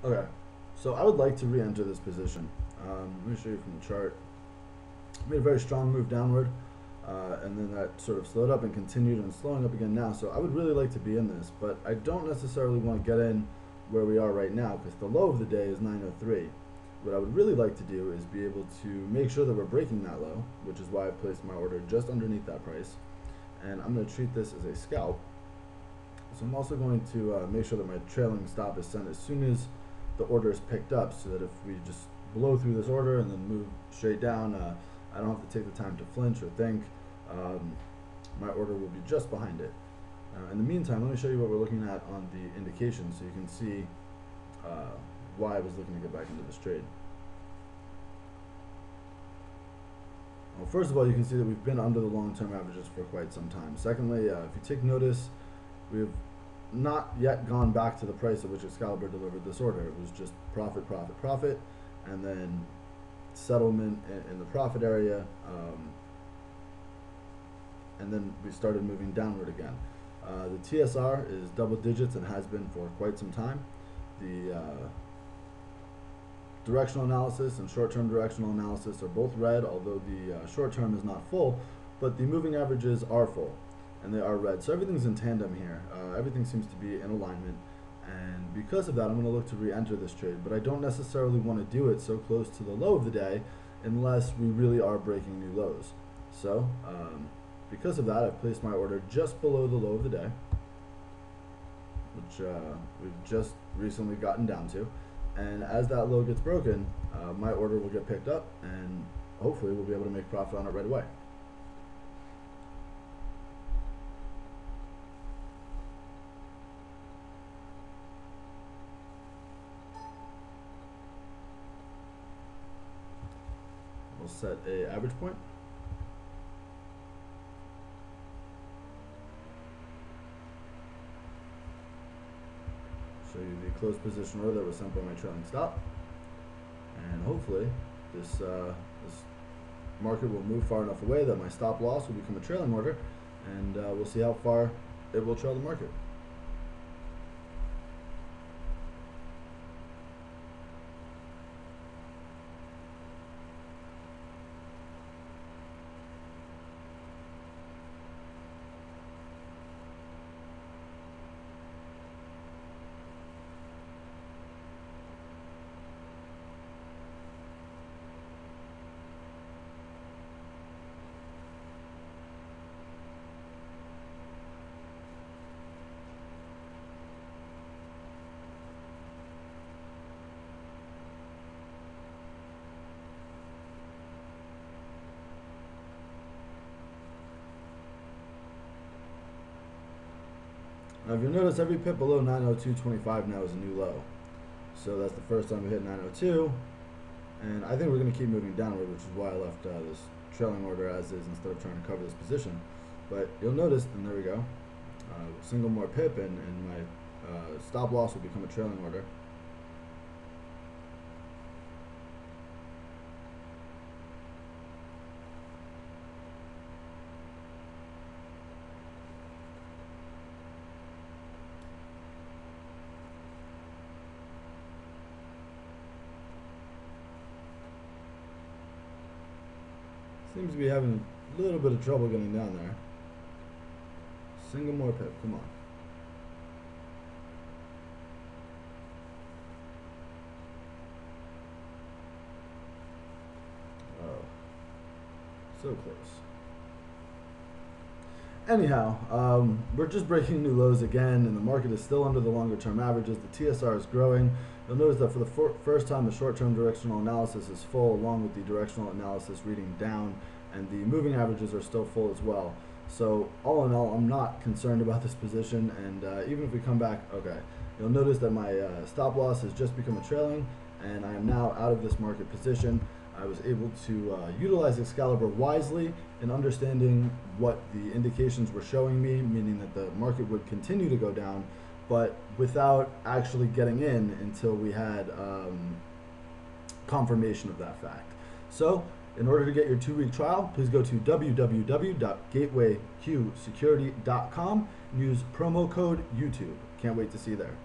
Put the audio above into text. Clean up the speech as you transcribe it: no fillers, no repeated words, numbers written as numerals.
Okay, so I would like to re-enter this position. Let me show you from the chart. Made a very strong move downward, and then that sort of slowed up and continued and slowing up again now. So I would really like to be in this, but I don't necessarily want to get in where we are right now because the low of the day is 903. What I would really like to do is be able to make sure that we're breaking that low, which is why I placed my order just underneath that price. And I'm going to treat this as a scalp. So I'm also going to make sure that my trailing stop is sent as soon as the order is picked up, so that if we just blow through this order and then move straight down, I don't have to take the time to flinch or think. My order will be just behind it. In the meantime, let me show you what we're looking at on the indication so you can see why I was looking to get back into this trade. Well, first of all, you can see that we've been under the long-term averages for quite some time. Secondly, if you take notice, we've not yet gone back to the price at which Excalibvr delivered this order. It was just profit, profit, profit, and then settlement in the profit area, and then we started moving downward again. The TSR is double digits and has been for quite some time. The directional analysis and short-term directional analysis are both red, although the short-term is not full, but the moving averages are full and they are red. So everything's in tandem here. Everything seems to be in alignment, and because of that, I'm going to look to re-enter this trade, but I don't necessarily want to do it so close to the low of the day unless we really are breaking new lows. So because of that, I've placed my order just below the low of the day, which we've just recently gotten down to. And as that low gets broken, my order will get picked up, and hopefully we'll be able to make profit on it right away. We'll set a average point. Show you the closed position order that was sent by my trailing stop, and hopefully this market will move far enough away that my stop loss will become a trailing order, and we'll see how far it will trail the market. Now, if you'll notice, every pip below 902.25 now is a new low. So that's the first time we hit 902, and I think we're going to keep moving downward, which is why I left this trailing order as is instead of trying to cover this position. But you'll notice, and there we go, single more pip, and my stop loss will become a trailing order. Seems to be having a little bit of trouble getting down there. Single more pip, come on. Oh, so close. Anyhow, we're just breaking new lows again, and the market is still under the longer term averages. The TSR is growing. You'll notice that for the first time, the short-term directional analysis is full, along with the directional analysis reading down, and the moving averages are still full as well. So all in all, I'm not concerned about this position, and even if we come back, okay, you'll notice that my stop loss has just become a trailing, and I am now out of this market position. I was able to utilize Excalibvr wisely in understanding what the indications were showing me, meaning that the market would continue to go down, but without actually getting in until we had confirmation of that fact. So in order to get your 2-week trial, please go to www.gatewayqsecurity.com and use promo code YouTube. Can't wait to see you there.